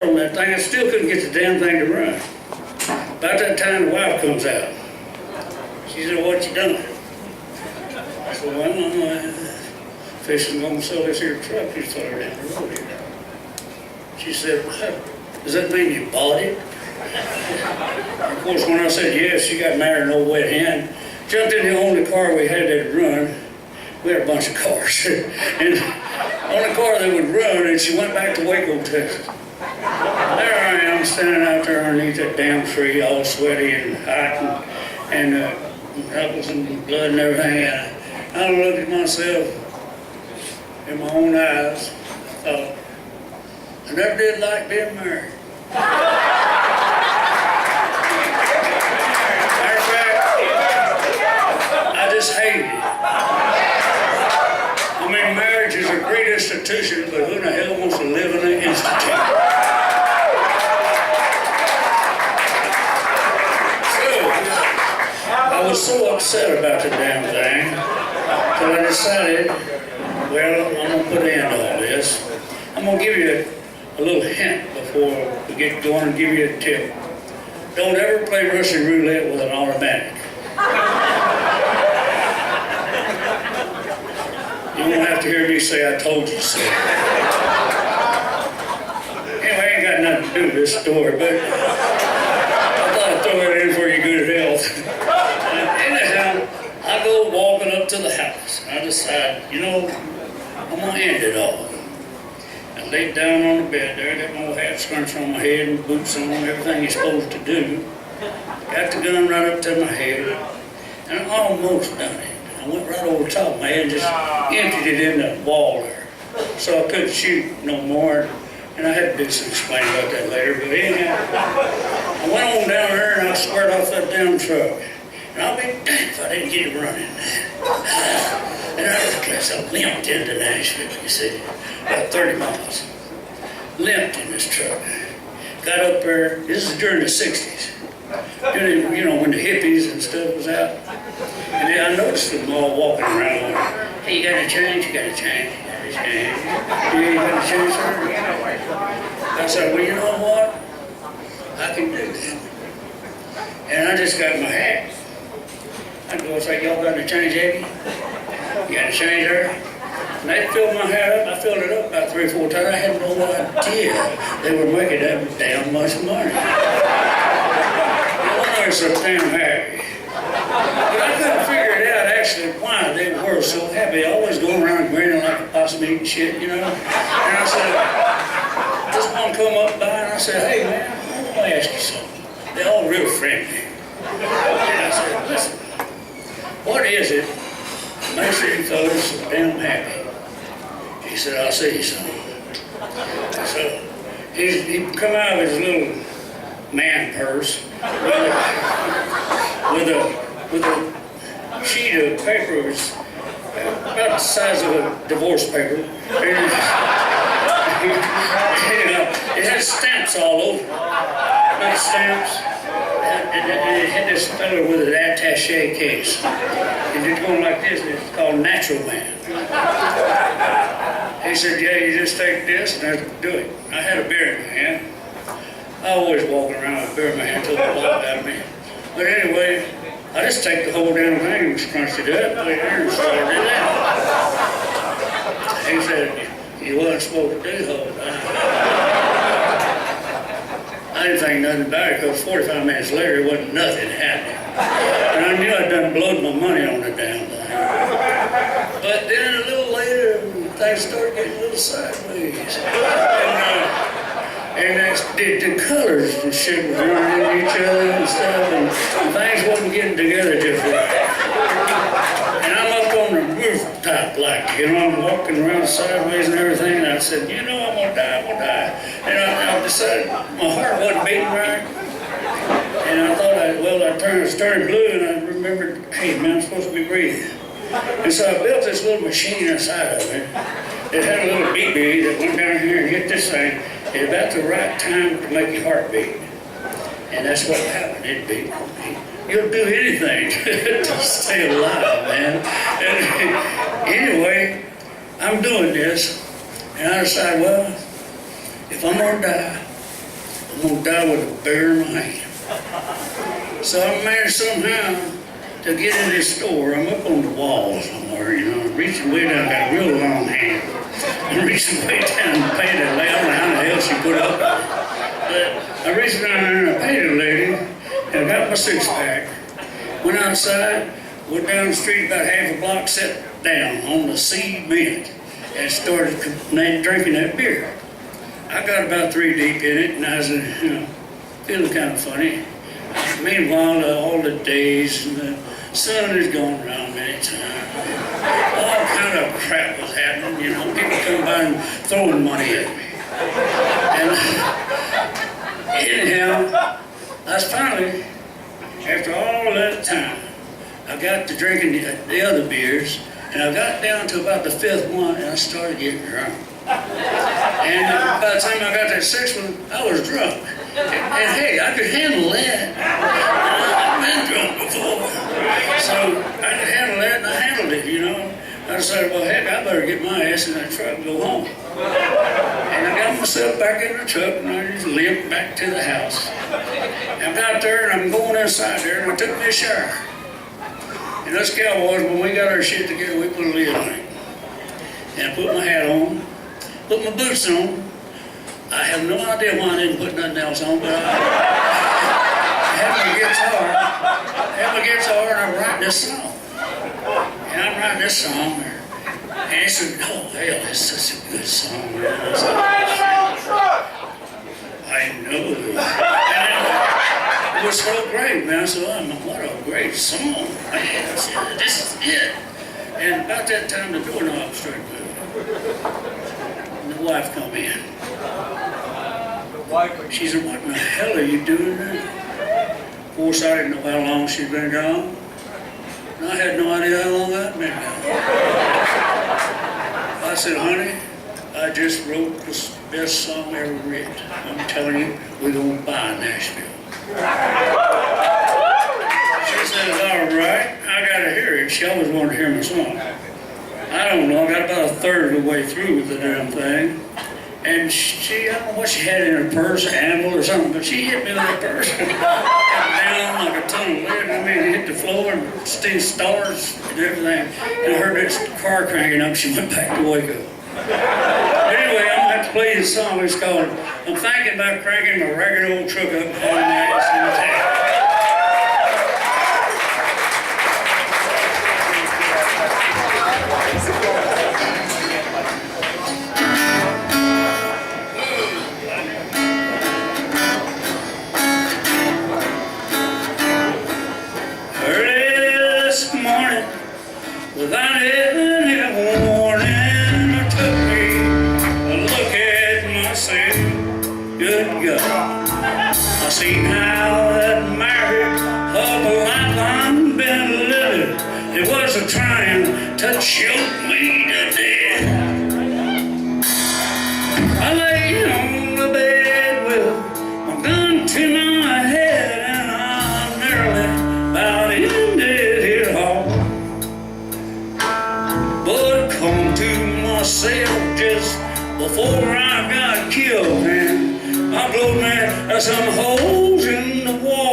on that thing. I still couldn't get the damn thing to run. About that time, the wife comes out. She said, "What you done?" I said, "Well, I'm fixing to sell this here truck you started down the road here." She said, "What? Does that mean you bought it?" Of course, when I said yes, she got mad and no wet hand. Jumped in the only car we had that would run. We had a bunch of cars. And on the car that would run, and she went back to Waco, Texas. There I am, standing out there underneath that damn tree, all sweaty and hot, and knuckles and blood and everything. And I looked at myself in my own eyes. I never did like being married. Matter of fact, I just hated it. I mean, marriage is a great institution, but who the hell wants to live in an institute? I was so upset about the damn thing that I decided, well, I'm going to put an end to all this. I'm going to give you a little hint before we get going and give you a tip. Don't ever play Russian roulette with an automatic. You won't have to hear me say, "I told you so." Anyway, I ain't got nothing to do with this story, but I thought I'd throw it in for your good health. Anyhow, I go walking up to the house. I decide, I'm going to end it all. I laid down on the bed there, got my old hat scrunched on my head and boots on, everything you're supposed to do. Got the gun right up to my head, and I almost done it. I went right over the top of my head and just emptied it in the wall there. So I couldn't shoot no more, and I had to do some explaining about that later. But anyhow, I went on down there and I squared off that damn truck. And I'll be damned if I didn't get it running. And I limped into Nashville, you see, about 30 miles. Limped in this truck. Got up there, this is during the 60s. When the hippies and stuff was out. And then I noticed them all walking around. "Hey, you got to change, you got to change, you got to change. You got to change, sir?" I said, "Well, you know what? I can do that." And I just got my hat. I go say, "Y'all got to change, Eddie? You got to change her?" And they filled my hat up. I filled it up about 3 or 4 times. I had no idea they were making that damn much money. I was so damn happy. But I couldn't figure it out actually why they were so happy. Always going around grinning like a possum eating shit, And I said, this one come up by and I said, "Hey man, I want to ask you something." They're all real friendly. And I said, "Listen, what is it that makes you fellas so damn happy?" He said, "I'll see you something." So he come out of his little man purse with a sheet of paper. It was about the size of a divorce paper. It had stamps all over. Little stamps. It had this fellow with an attaché case. And it's going like this. It's called Natural Man. He said, "Yeah, you just take this and that's do it." I had a beer in my hand. I always walking around with a beer in my hand until they blocked out of me. But anyway, I just take the whole damn thing and scrunched it up, put it there and started it out. He said, "You wasn't supposed to do the whole thing." I didn't think nothing about it because 45 minutes later, it wasn't nothing happening. And I knew I'd done blowed my money on the damn thing. But then a little later, things started getting a little sideways. And the colors and shit was running into each other and stuff, and things wasn't getting together just right. And I'm up on the rooftop, I'm walking around sideways and everything, and I said, I'm gonna die. And I decided my heart wasn't beating right. And I thought, I started blue, and I remembered, hey man, I'm supposed to be breathing. And so I built this little machine inside of it. It had a little BB that went down here and hit this thing at about the right time to make your heart beat. And that's what happened. It beat. You'll do anything to stay alive, man. And anyway, I'm doing this, and I decided, well, if I'm gonna die, I'm gonna die with a bear in my hand. So I managed somehow to get in this store. I'm up on the wall somewhere, you know, reaching way down, got a real long hand. I'm reaching way down and paid that lady. I don't know how the hell she put up with it. But I reached down there and I paid the lady, and I got my six-pack. Went outside, went down the street about half a block, sat down on the cement, and started drinking that beer. I got about 3 deep in it, and I was, feeling kind of funny. Meanwhile, all the days and the sun has gone around many times. All kind of crap was happening, you know. People come by and throwing money at me. And anyhow, I was finally, after all that time, I got to drinking the other beers, and I got down to about the 5th one, and I started getting drunk. And by the time I got that 6th one, I was drunk. And hey, I could handle that. I've been drunk before. So I could handle that, and I handled it, you know. I decided, well, heck, I better get my ass in that truck and go home. And I got myself back in the truck, and I just limped back to the house. I got there, and I'm going inside there, and I took me a shower. And us cowboys, when we got our shit together, we put a lid on it. And I put my hat on, put my boots on. I have no idea why I didn't put nothing else on, but I had my guitar, and I'm writing this song. And I'm writing this song, and he said, oh, hell, that's such a good song, man. I know. And it was so great, man. I said, oh, what a great song, man. I said, this is it. And about that time, the doorknob started moving. And the wife come in. She said, what in the hell are you doing there? Of course, I didn't know how long she'd been gone. And I had no idea how long I'd been gone. I said, honey, I just wrote the best song ever written. I'm telling you, we're going to buy Nashville. She said, all right, I got to hear it. She always wanted to hear my song. I don't know, I got about a third of the way through with the damn thing. And she, I don't know what she had in her purse, an animal or something, but she hit me with her purse. Down like a ton of lead. I mean, it hit the floor and steam stars and everything. And I heard that car cranking up, she went back to Waco. Anyway, I'm going to have to play this song. It's called, I'm Thinking About Cranking My Ragged Old Truck Up on my ass in the tank. Without any warning, it took me a look at myself. Good God, I seen how that married couple lifeline been living. It was a trying to choke me to death. I lay on the bed with my gun to my head, and I nearly about ended it all. But come to myself just before I got killed, man. I blew me some holes in the wall.